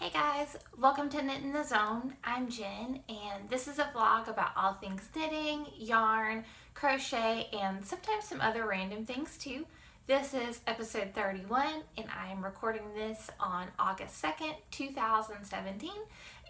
Hey guys, welcome to Knit in the Zone. I'm Jen, and this is a vlog about all things knitting, yarn, crochet, and sometimes some other random things too. This is episode 31, and I am recording this on August 2nd, 2017,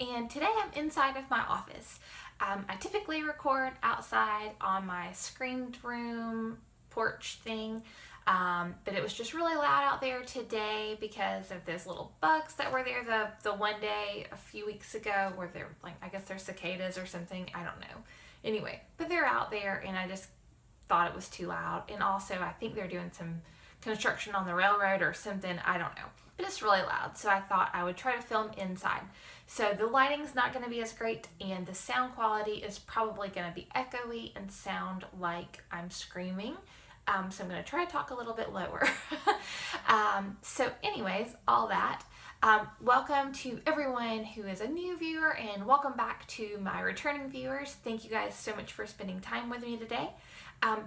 and today I'm inside of my office. I typically record outside on my screened room porch thing. But it was just really loud out there today because of those little bugs that were there the one day a few weeks ago where they're like, I guess they're cicadas or something, I don't know. Anyway, but they're out there and I just thought it was too loud. And also I think they're doing some construction on the railroad or something, I don't know. But it's really loud, so I thought I would try to film inside. So the lighting's not going to be as great and the sound quality is probably going to be echoey and sound like I'm screaming. So I'm going to try to talk a little bit lower. So anyways, all that. Welcome to everyone who is a new viewer and welcome back to my returning viewers. Thank you guys so much for spending time with me today.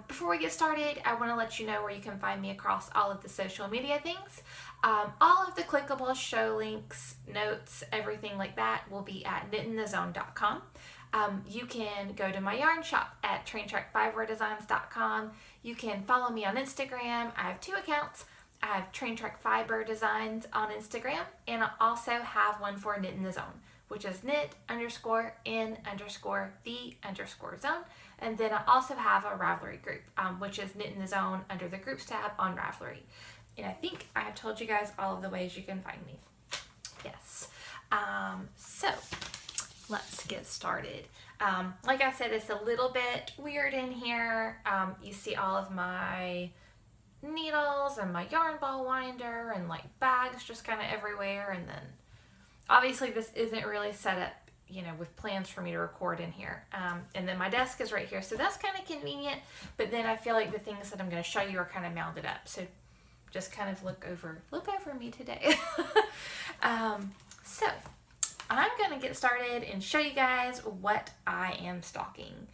Before we get started, I want to let you know where you can find me across all of the social media things. All of the clickable show links, notes, everything like that will be at Knitinthezone.com. You can go to my yarn shop at traintrackfiberdesigns.com. You can follow me on Instagram. I have two accounts. I have Traintrack Designs on Instagram, and I also have one for Knit in the Zone, which is knit_in_the_zone. And then I also have a Ravelry group, which is Knit in the Zone under the groups tab on Ravelry. And I think I have told you guys all of the ways you can find me. Yes. So let's get started. Like I said, it's a little bit weird in here. You see all of my needles and my yarn ball winder and like bags just kind of everywhere. And then obviously this isn't really set up, you know, with plans for me to record in here. And then my desk is right here. So that's kind of convenient. But then I feel like the things that I'm going to show you are kind of mounted up. So just kind of look over me today. So I'm going to get started and show you guys what I am stocking.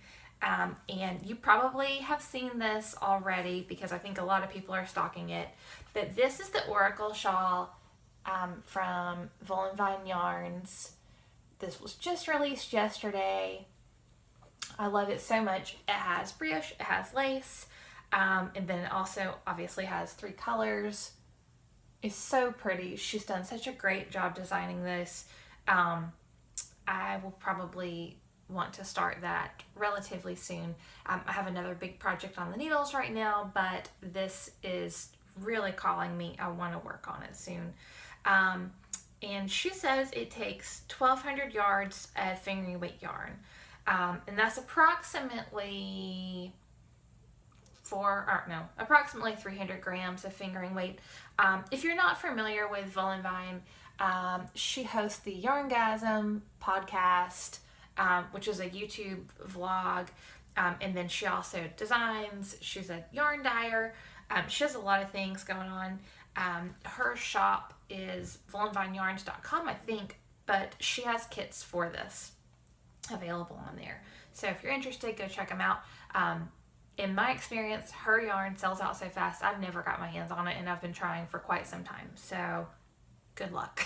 And you probably have seen this already because I think a lot of people are stocking it. But this is the Oracle shawl from Vine Yarns. This was just released yesterday. I love it so much. It has brioche, it has lace, and then it also obviously has 3 colors. It's so pretty. She's done such a great job designing this. I will probably want to start that relatively soon. I have another big project on the needles right now, but this is really calling me. I want to work on it soon. And she says it takes 1,200 yards of fingering weight yarn. And that's approximately approximately 300 grams of fingering weight. If you're not familiar with Vine, she hosts the Yarngasm podcast, which is a YouTube vlog, and then she also designs. She's a yarn dyer. She has a lot of things going on. Her shop is VolneVineYarns.com, I think, but she has kits for this available on there. So if you're interested, go check them out. In my experience, her yarn sells out so fast, I've never got my hands on it, and I've been trying for quite some time. So good luck.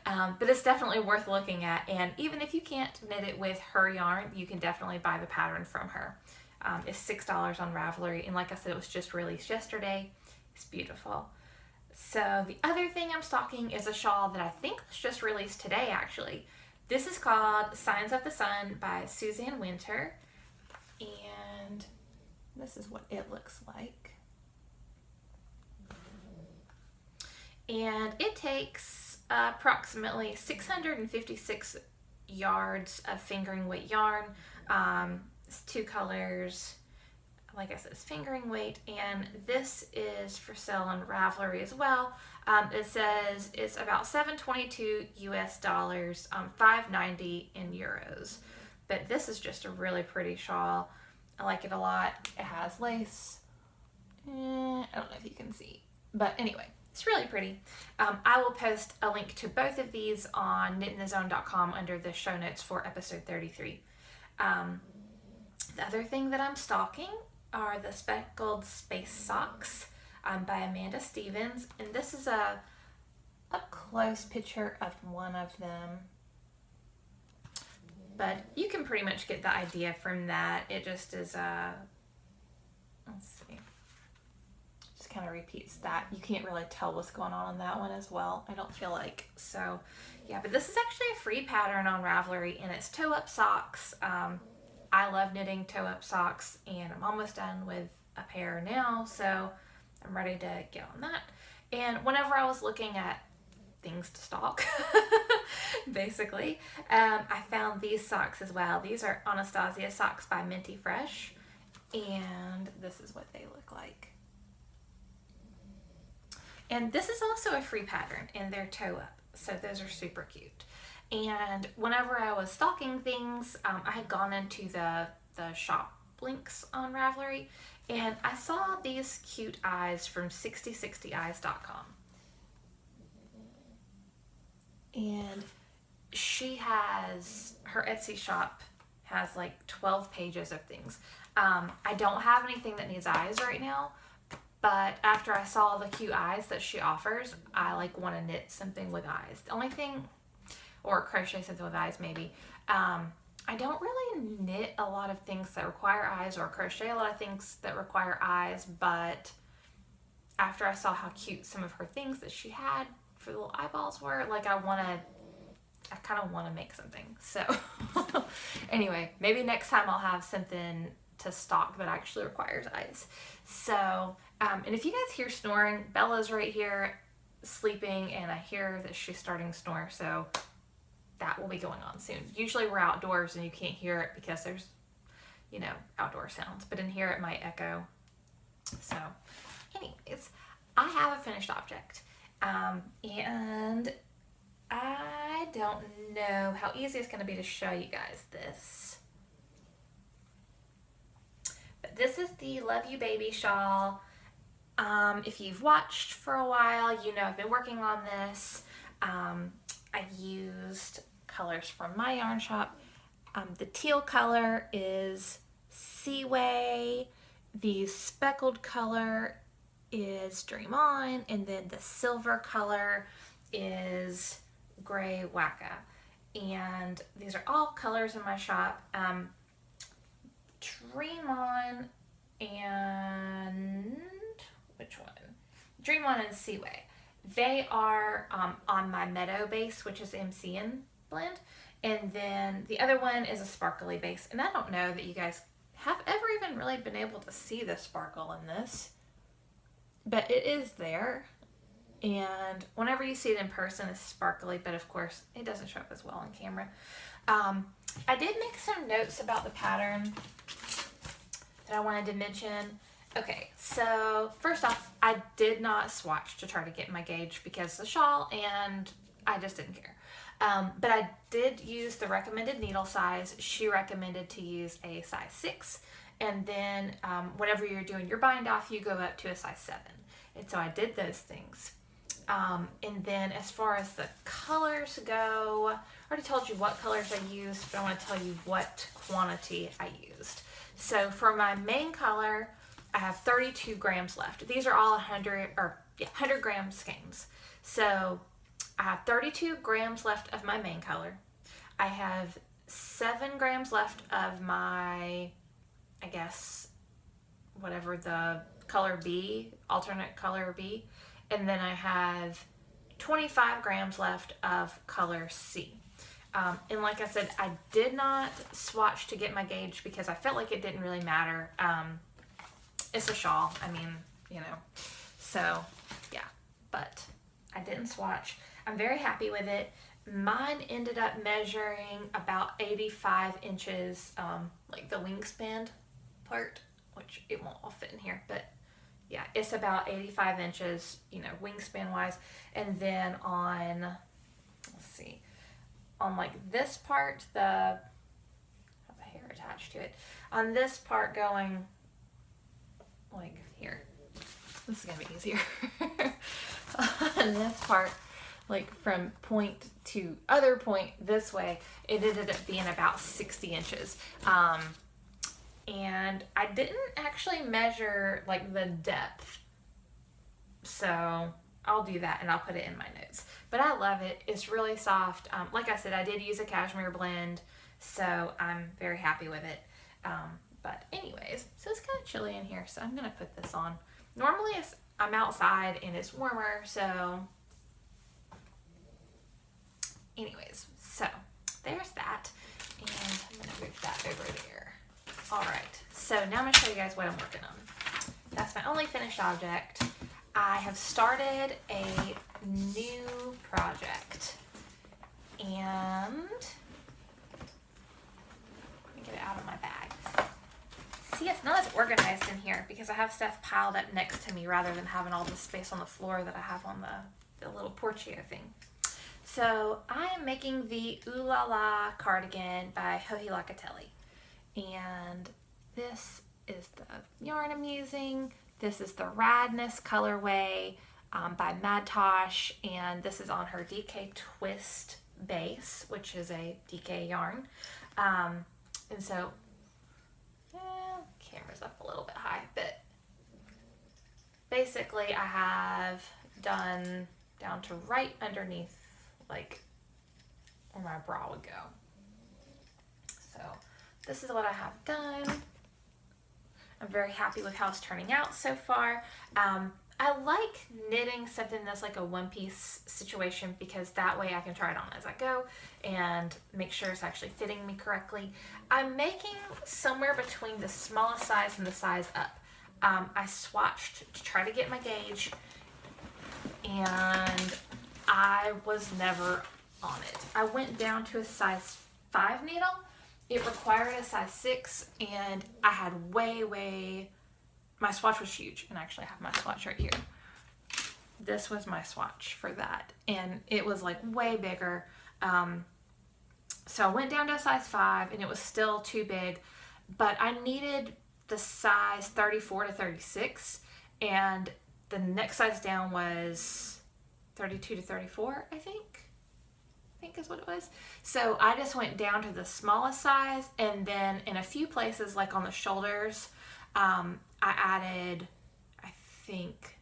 But it's definitely worth looking at. And even if you can't knit it with her yarn, you can definitely buy the pattern from her. It's $6 on Ravelry. And like I said, it was just released yesterday. It's beautiful. So the other thing I'm stocking is a shawl that I think was just released today, actually. This is called Signs of the Sun by Suzanne Winter. And this is what it looks like. And it takes approximately 656 yards of fingering weight yarn. It's 2 colors. Like I said, it's fingering weight, and this is for sale on Ravelry as well. It says it's about $7.22 US, $5.90 in euros. But this is just a really pretty shawl. I like it a lot. It has lace. I don't know if you can see, but anyway. It's really pretty. I will post a link to both of these on Knitinthezone.com under the show notes for episode 33. The other thing that I'm stocking are the Speckled Space Socks by Amanda Stevens. And this is a up close picture of one of them. But you can pretty much get the idea from that. It just is let's see. Just kind of repeats that. You can't really tell what's going on that one as well, I don't feel like. So yeah, but this is actually a free pattern on Ravelry, and it's toe-up socks. I love knitting toe-up socks, and I'm almost done with a pair now, so I'm ready to get on that. And whenever I was looking at things to stock, basically, I found these socks as well. These are Anastasia socks by Minty Fresh, and this is what they look like. And this is also a free pattern, and they're toe-up, so those are super cute. And whenever I was stocking things, I had gone into the shop links on Ravelry, and I saw these cute eyes from 6060eyes.com. And her Etsy shop has like 12 pages of things. I don't have anything that needs eyes right now, but after I saw the cute eyes that she offers, I like want to knit something with eyes. The only thing, or crochet something with eyes maybe. I don't really knit a lot of things that require eyes, or crochet a lot of things that require eyes, but after I saw how cute some of her things that she had for the little eyeballs were, like I kind of want to make something. So anyway, maybe next time I'll have something to stock that actually requires eyes. So, and if you guys hear snoring, Bella's right here sleeping, and I hear that she's starting to snore, so that will be going on soon. Usually we're outdoors and you can't hear it because there's, you know, outdoor sounds, but in here it might echo. So anyways, I have a finished object, and I don't know how easy it's going to be to show you guys this. But this is the Love You Baby shawl. If you've watched for a while, you know I've been working on this. I used colors from my yarn shop. The teal color is Seaway. The speckled color is Dream On. And then the silver color is Gray Wacka. And these are all colors in my shop. Dream On and which one? Dream On and Seaway. They are on my Meadow base, which is MCN blend. And then the other one is a sparkly base. And I don't know that you guys have ever even really been able to see the sparkle in this, but it is there. And whenever you see it in person, it's sparkly, but of course it doesn't show up as well on camera. I did make some notes about the pattern that I wanted to mention. Okay, so first off, I did not swatch to try to get my gauge because of the shawl, and I just didn't care. But I did use the recommended needle size. She recommended to use a size 6, and then whenever you're doing your bind off, you go up to a size 7. And so I did those things. And then as far as the colors go, I already told you what colors I used, but I want to tell you what quantity I used. So for my main color, I have 32 grams left. These are all 100 gram skeins. So I have 32 grams left of my main color. I have 7 grams left of my, I guess, whatever the color B, alternate color B. And then I have 25 grams left of color C. And like I said, I did not swatch to get my gauge because I felt like it didn't really matter. It's a shawl, I mean, you know, so yeah, but I didn't swatch. I'm very happy with it. Mine ended up measuring about 85 inches, like the wingspan part, which it won't all fit in here, but yeah, it's about 85 inches, you know, wingspan wise. And then on, let's see, on like this part, I have a hair attached to it. On this part going like here, this is gonna be easier. On this part, like from point to other point this way, it ended up being about 60 inches. And I didn't actually measure like the depth. So I'll do that and I'll put it in my notes. But I love it. It's really soft. Like I said, I did use a cashmere blend, so I'm very happy with it. But anyways, so it's kind of chilly in here, so I'm going to put this on. Normally I'm outside and it's warmer, so anyways, so there's that. And I'm going to move that over there. All right, so now I'm going to show you guys what I'm working on. That's my only finished object. I have started a new project, and let me get it out of my bag. See, it's not as organized in here because I have stuff piled up next to me rather than having all this space on the floor that I have on the little portio thing. So I am making the Ooh La La cardigan by Joji Locatelli, and this is the yarn I'm using. This is the Radness colorway by Madtosh, and this is on her DK Twist base, which is a DK yarn. And so, camera's up a little bit high, but basically I have done down to right underneath, like where my bra would go. So this is what I have done. I'm very happy with how it's turning out so far. I like knitting something that's like a one-piece situation because that way I can try it on as I go and make sure it's actually fitting me correctly. I'm making somewhere between the smallest size and the size up. I swatched to try to get my gauge, and I was never on it. I went down to a size 5 needle. It required a size 6, and I had my swatch was huge, and actually I have my swatch right here. This was my swatch for that, and it was like way bigger. So I went down to a size 5, and it was still too big, but I needed the size 34 to 36, and the next size down was 32 to 34, I think is what it was. So I just went down to the smallest size, and then in a few places, like on the shoulders, I added, I think,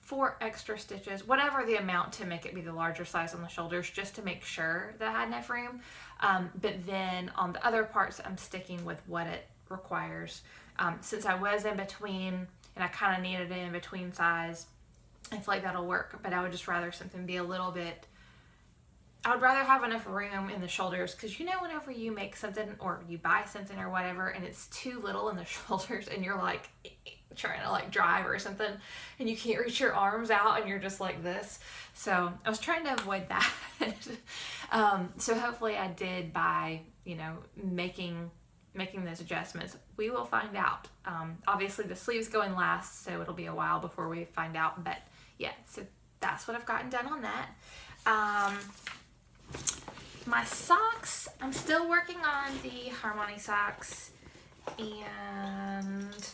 4 extra stitches, whatever the amount to make it be the larger size on the shoulders, just to make sure that I had enough room. But then on the other parts, I'm sticking with what it requires. Since I was in between, and I kind of needed an in-between size, I feel like that'll work, but I would just rather something be a little bit, I would rather have enough room in the shoulders, because you know whenever you make something or you buy something or whatever and it's too little in the shoulders and you're like trying to like drive or something and you can't reach your arms out and you're just like this. So I was trying to avoid that. So hopefully I did by, you know, making those adjustments. We will find out. Obviously the sleeves go in last, so it'll be a while before we find out, but yeah, so that's what I've gotten done on that. My socks, I'm still working on the Harmony socks, and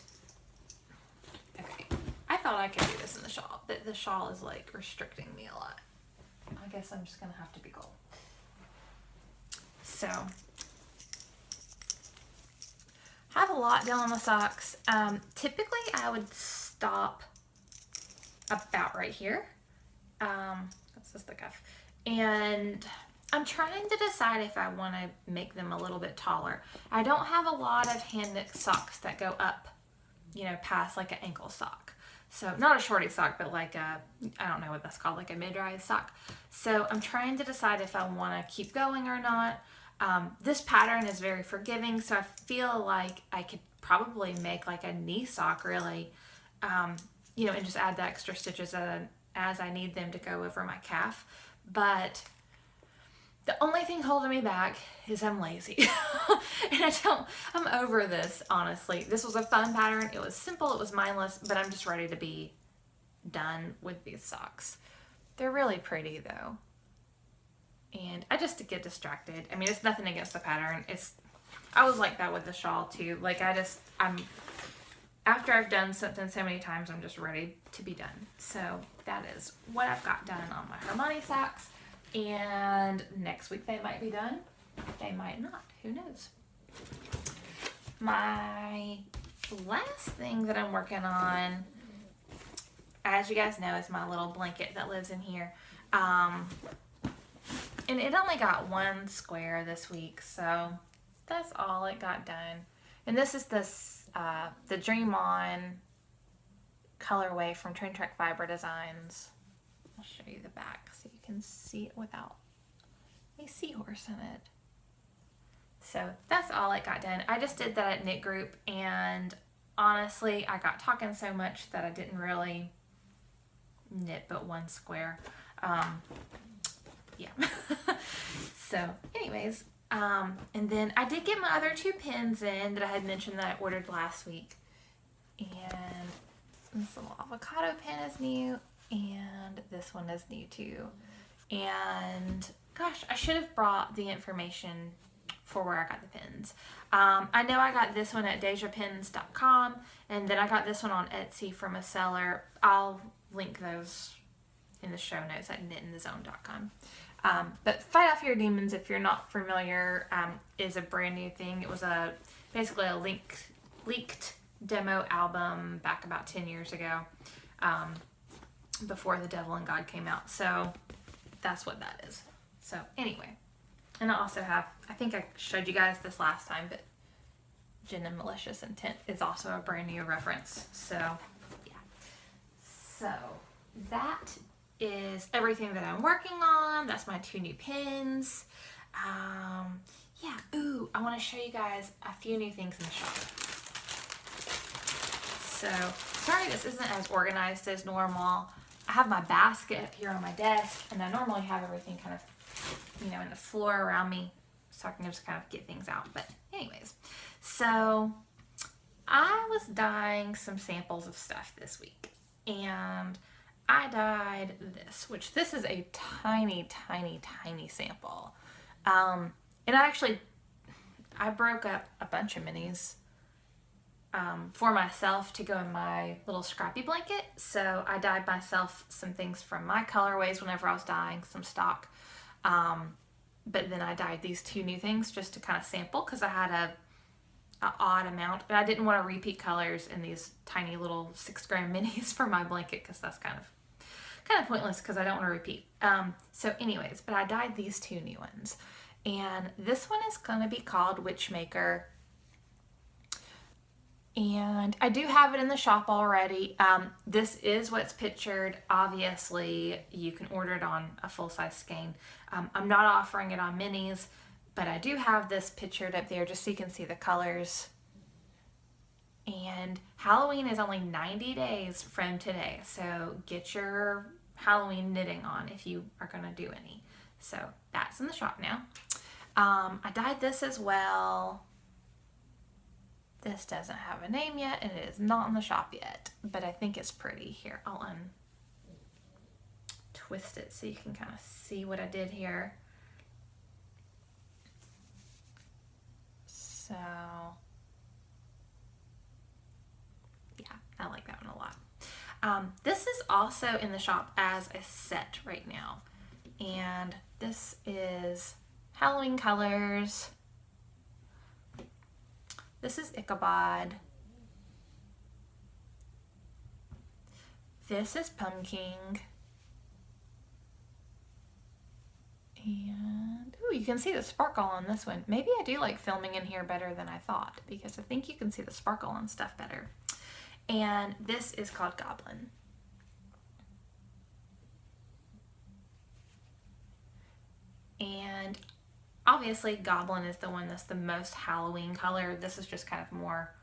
okay, I thought I could do this in the shawl, but the shawl is like restricting me a lot. I guess I'm just gonna have to be cool. So, have a lot done on the socks. Typically I would stop about right here. That's just the cuff. And I'm trying to decide if I want to make them a little bit taller. I don't have a lot of hand knit socks that go up, you know, past like an ankle sock. So not a shorty sock, but like a, I don't know what that's called, like a mid-rise sock. So I'm trying to decide if I want to keep going or not. This pattern is very forgiving, so I feel like I could probably make like a knee sock really, you know, and just add the extra stitches as I need them to go over my calf. But the only thing holding me back is I'm lazy. And I'm over this, honestly. This was a fun pattern. It was simple, it was mindless, but I'm just ready to be done with these socks. They're really pretty though. And I just get distracted. I mean, it's nothing against the pattern. I was like that with the shawl too. Like after I've done something so many times, I'm just ready to be done. So that is what I've got done on my Harmony socks. And next week they might be done. They might not. Who knows? My last thing that I'm working on as you guys know, is my little blanket that lives in here. And it only got one square this week, so that's all it got done. And this is the Dream On colorway from Train Track Fiber Designs. I'll show you the back so you can see it without a seahorse in it. So that's all it got done. I just did that at Knit Group, and honestly, I got talking so much that I didn't really knit but one square. Yeah. So anyways, and then I did get my other 2 pins in that I had mentioned that I ordered last week. And this little avocado pin is new, and this one is new too. And gosh, I should have brought the information for where I got the pins. I know I got this one at dejapins.com, and then I got this one on Etsy from a seller. I'll link those in the show notes at Knitinthezone.com. But Fight Off Your Demons, if you're not familiar, is a brand new thing. It was basically a leaked demo album back about 10 years ago, before The Devil and God came out. So that's what that is. So anyway, and I also have, I think I showed you guys this last time, but Gin and Malicious Intent is also a brand new reference. So yeah. So that is everything that I'm working on. That's my 2 new pins. Yeah, ooh, I want to show you guys a few new things in the shop. So, sorry this isn't as organized as normal. I have my basket up here on my desk, and I normally have everything kind of, you know, in the floor around me, so I can just kind of get things out. But anyways, so I was dyeing some samples of stuff this week, and I dyed this, which this is a tiny, tiny, tiny sample. And I broke up a bunch of minis for myself to go in my little scrappy blanket. So I dyed myself some things from my colorways whenever I was dyeing some stock. But then I dyed these 2 new things just to kind of sample, because I had a odd amount, but I didn't want to repeat colors in these tiny little 6-gram minis for my blanket, because that's kind of pointless, because I don't want to repeat. So anyways, but I dyed these 2 new ones, and this one is going to be called Witchmaker, and I do have it in the shop already. This is what's pictured. Obviously you can order it on a full-size skein. I'm not offering it on minis, but I do have this pictured up there just so you can see the colors. And Halloween is only 90 days from today, so get your Halloween knitting on if you are going to do any. So that's in the shop now. I dyed this as well. This doesn't have a name yet, and it is not in the shop yet, but I think it's pretty. Here, I'll twist it so you can kind of see what I did here. So yeah, I like that one a lot. This is also in the shop as a set right now, and this is Halloween colors. This is Ichabod. This is Pumpkin. And ooh, you can see the sparkle on this one. Maybe I do like filming in here better than I thought, because I think you can see the sparkle on stuff better. And this is called Goblin. And obviously Goblin is the one that's the most Halloween color. This is just kind of more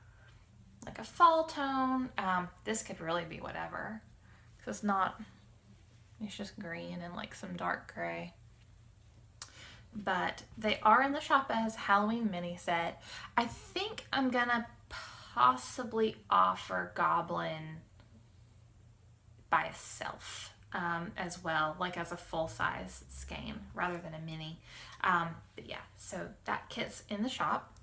like a fall tone. This could really be whatever, because it's just green and like some dark gray. But they are in the shop as Halloween mini set. I think I'm gonna possibly offer Goblin by itself as well, like as a full-size skein rather than a mini. But yeah, so that kit's in the shop.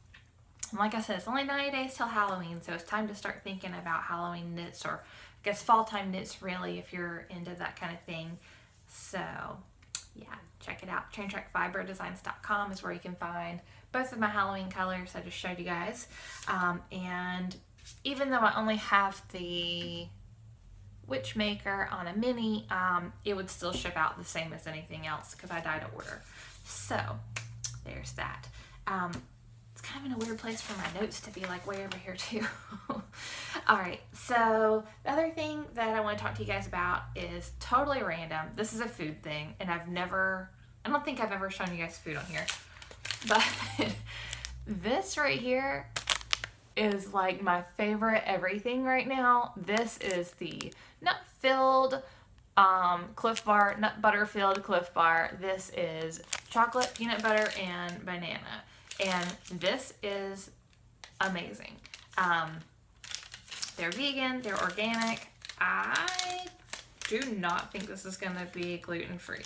And like I said, it's only 90 days till Halloween, so it's time to start thinking about Halloween knits, or I guess fall time knits really, if you're into that kind of thing. So yeah, check it out. TrainTrackFiberDesigns.com is where you can find both of my Halloween colors I just showed you guys. And even though I only have the witch maker on a mini, it would still ship out the same as anything else because I dyed to order. So there's that. It's kind of in a weird place for my notes to be like way over here too. All right, so the other thing that I want to talk to you guys about is totally random. This is a food thing, and I don't think I've ever shown you guys food on here, but this right here is like my favorite everything right now. This is the nut-filled Cliff Bar, nut butter filled Cliff Bar. This is chocolate, peanut butter, and banana. And this is amazing. They're vegan, they're organic. I do not think this is gonna be gluten-free.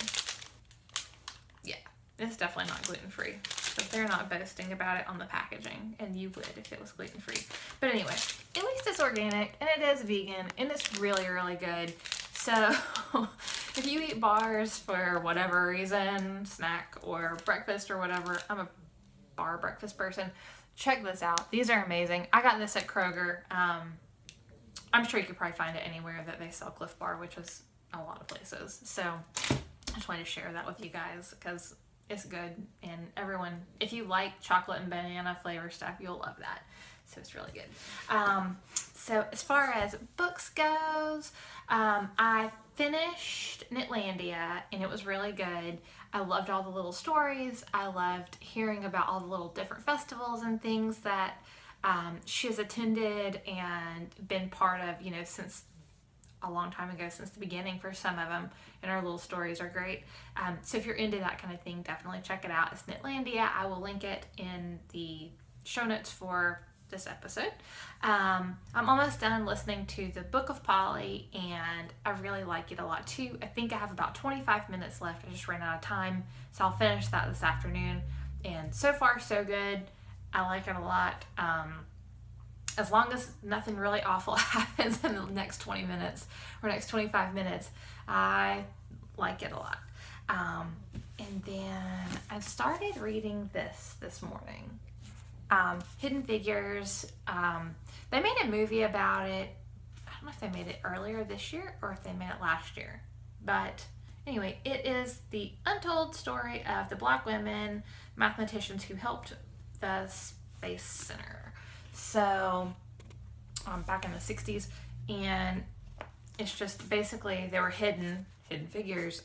Yeah, it's definitely not gluten-free, but they're not boasting about it on the packaging, and you would if it was gluten-free. But anyway, at least it's organic, and it is vegan, and it's really, really good. So if you eat bars for whatever reason, snack or breakfast or whatever, I'm a bar breakfast person, check this out. These are amazing. I got this at Kroger. I'm sure you could probably find it anywhere that they sell Cliff Bar, which is a lot of places. So I just wanted to share that with you guys because it's good, and everyone, if you like chocolate and banana flavor stuff, you'll love that. So it's really good. So as far as books goes, I finished Knitlandia, and it was really good. I loved all the little stories. I loved hearing about all the little different festivals and things that she has attended and been part of, you know, since a long time ago, since the beginning for some of them, and our little stories are great. So if you're into that kind of thing, definitely check it out. It's Knitlandia. I will link it in the show notes for this episode. I'm almost done listening to the Book of Polly, and I really like it a lot too. I think I have about 25 minutes left. I just ran out of time, so I'll finish that this afternoon. And so far, so good. I like it a lot. As long as nothing really awful happens in the next 20 minutes or next 25 minutes, I like it a lot. And then I started reading this morning. Hidden Figures. They made a movie about it. I don't know if they made it earlier this year or if they made it last year. But anyway, it is the untold story of the Black women mathematicians who helped the Space Center. So back in the 60s, and it's just basically they were hidden figures,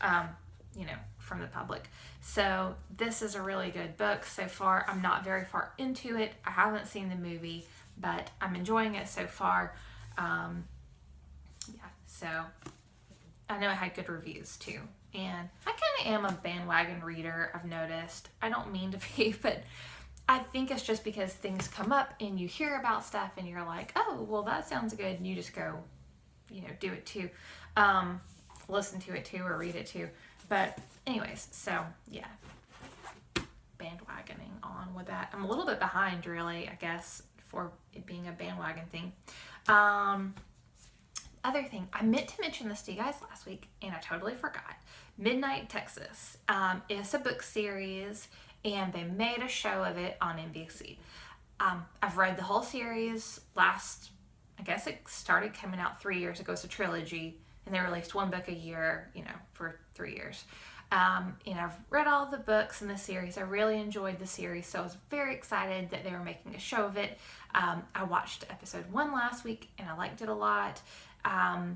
you know, from the public. So this is a really good book so far. I'm not very far into it. I haven't seen the movie, but I'm enjoying it so far. Yeah, so I know it had good reviews too. And I kind of am a bandwagon reader, I've noticed. I don't mean to be, but I think it's just because things come up and you hear about stuff and you're like, oh, well, that sounds good. And you just go, you know, do it too. Listen to it too or read it too. But anyways, so yeah, bandwagoning on with that. I'm a little bit behind really, I guess, for it being a bandwagon thing. Other thing, I meant to mention this to you guys last week and I totally forgot. Midnight Texas. It's a book series and they made a show of it on NBC. I've read the whole series I guess it started coming out 3 years ago. It's a trilogy, and they released one book a year, you know, for 3 years. And I've read all the books in the series. I really enjoyed the series, so I was very excited that they were making a show of it. I watched episode 1 last week, and I liked it a lot. My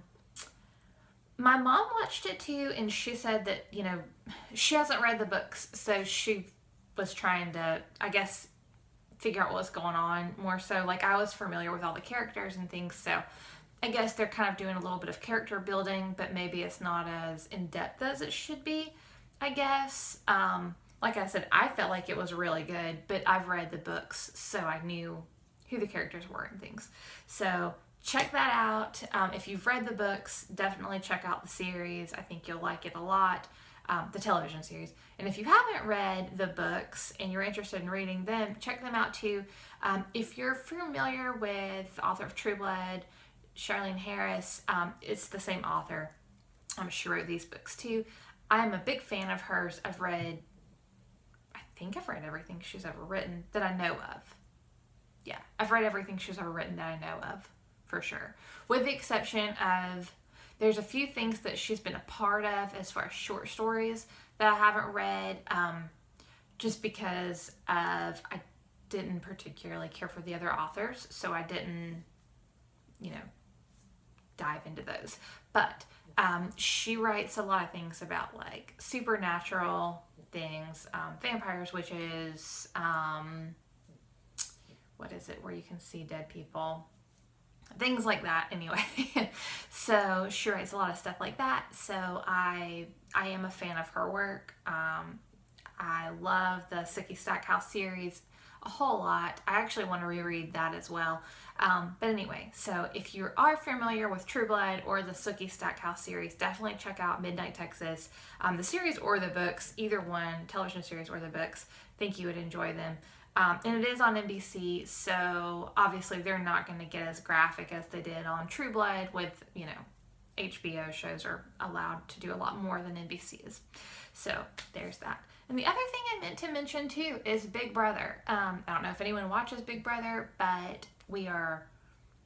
mom watched it too, and she said that, you know, she hasn't read the books, so she was trying to, I guess, figure out what's going on more so. Like, I was familiar with all the characters and things, so I guess they're kind of doing a little bit of character building, but maybe it's not as in-depth as it should be, I guess. Like I said, I felt like it was really good, but I've read the books, so I knew who the characters were and things. So check that out. If you've read the books, definitely check out the series. I think you'll like it a lot, the television series. And if you haven't read the books and you're interested in reading them, check them out too. If you're familiar with the author of True Blood, Charlene Harris, it's the same author. She wrote these books too. I'm a big fan of hers. I think I've read everything she's ever written that I know of. Yeah, I've read everything she's ever written that I know of, for sure. With the exception of There's a few things that she's been a part of as far as short stories that I haven't read, just because of I didn't particularly care for the other authors, so I didn't, dive into those. But she writes a lot of things about like supernatural things, vampires, witches, what is it where you can see dead people, things like that anyway. So she writes a lot of stuff like that, so I am a fan of her work. I love the Sookie Stackhouse series a whole lot. I actually want to reread that as well. But anyway, so if you are familiar with True Blood or the Sookie Stackhouse series, definitely check out Midnight Texas, the series or the books, either one, television series or the books. I think you would enjoy them. And it is on NBC, so obviously they're not going to get as graphic as they did on True Blood with, HBO shows are allowed to do a lot more than NBC is. So there's that. And the other thing I meant to mention too is Big Brother. I don't know if anyone watches Big Brother, but we are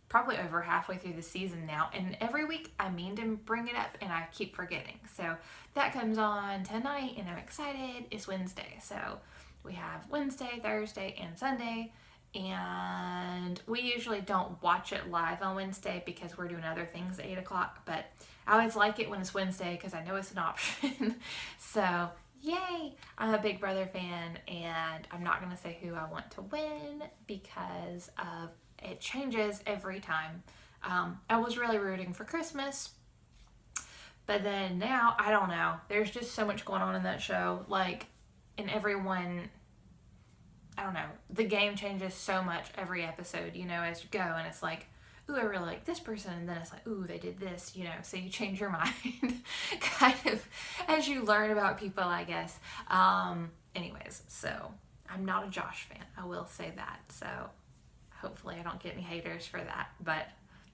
probably over halfway through the season now. And every week I mean to bring it up and I keep forgetting. So that comes on tonight and I'm excited. It's Wednesday. So we have Wednesday, Thursday, and Sunday. And we usually don't watch it live on Wednesday because we're doing other things at 8 o'clock. But I always like it when it's Wednesday because I know it's an option. So yay! I'm a Big Brother fan, and I'm not going to say who I want to win because of it changes every time. I was really rooting for Christmas, but then now, I don't know. There's just so much going on in that show. Like, and everyone, I don't know. The game changes so much every episode, as you go, and it's like, ooh, I really like this person, and then it's like, ooh, they did this, so you change your mind kind of as you learn about people, I guess. Anyways, so I'm not a Josh fan, I will say that, so hopefully I don't get any haters for that, but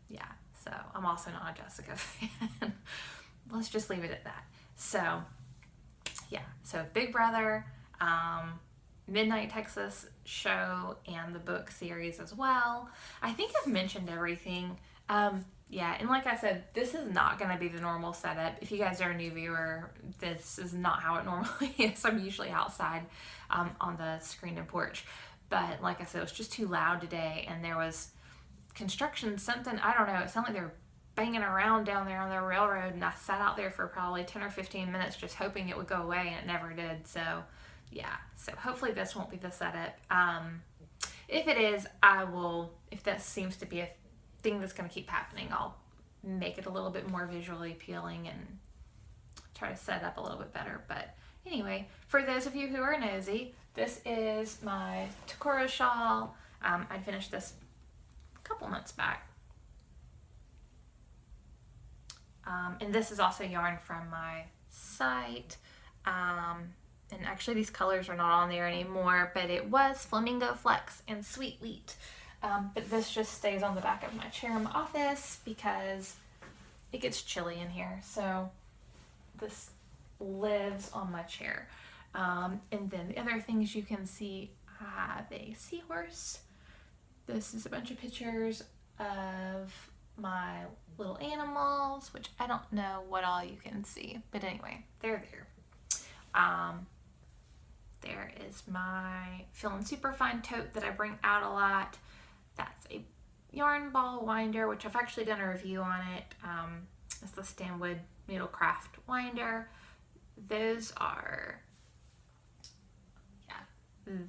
yeah, so I'm also not a Jessica fan. Let's just leave it at that. So yeah, so Big Brother, Midnight Texas show, and the book series as well. I think I've mentioned everything. Yeah, and like I said, this is not going to be the normal setup. If you guys are a new viewer, this is not how it normally is. I'm usually outside on the screen and porch. But like I said, it was just too loud today, and there was construction, something, I don't know, it sounded like they were banging around down there on the railroad, and I sat out there for probably 10 or 15 minutes just hoping it would go away, and it never did. So yeah, so hopefully this won't be the setup. If it is, I will, if that seems to be a thing that's going to keep happening, I'll make it a little bit more visually appealing and try to set up a little bit better. But anyway, for those of you who are nosy, this is my Takora shawl. I finished this a couple months back. And this is also yarn from my site. And actually these colors are not on there anymore, but it was Flamingo Flex and Sweet Wheat. But this just stays on the back of my chair in my office because it gets chilly in here. So this lives on my chair. And then the other things you can see, I have a seahorse. This is a bunch of pictures of my little animals, which I don't know what all you can see, but anyway, they're there. There is my Feeling Superfine tote that I bring out a lot. That's a yarn ball winder, which I've actually done a review on it. It's the Stanwood Needlecraft winder. Those are, yeah,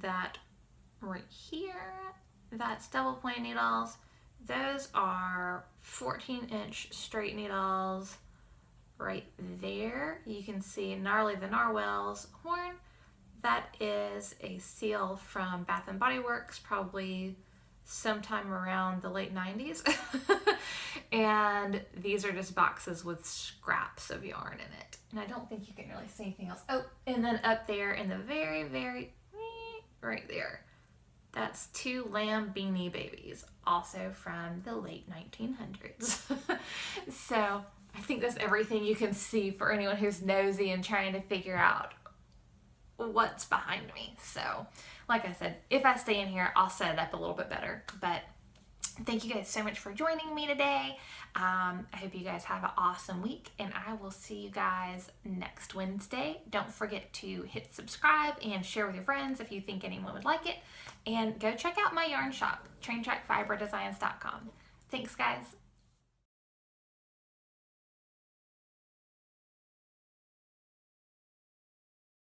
that right here, that's double point needles. Those are 14-inch straight needles right there. You can see Gnarly the Narwhal's horn. That is a seal from Bath and Body Works, probably sometime around the late 90s. And these are just boxes with scraps of yarn in it. And I don't think you can really see anything else. Oh, and then up there in the very, right there, that's 2 lamb beanie babies, also from the late 1900s. So I think that's everything you can see for anyone who's nosy and trying to figure out what's behind me. So like I said, if I stay in here, I'll set it up a little bit better. But Thank you guys so much for joining me today. I hope you guys have an awesome week, and I will see you guys next Wednesday. Don't forget to hit subscribe and share with your friends if you think anyone would like it. And go check out my yarn shop, traintrackfiberdesigns.com. Thanks, guys.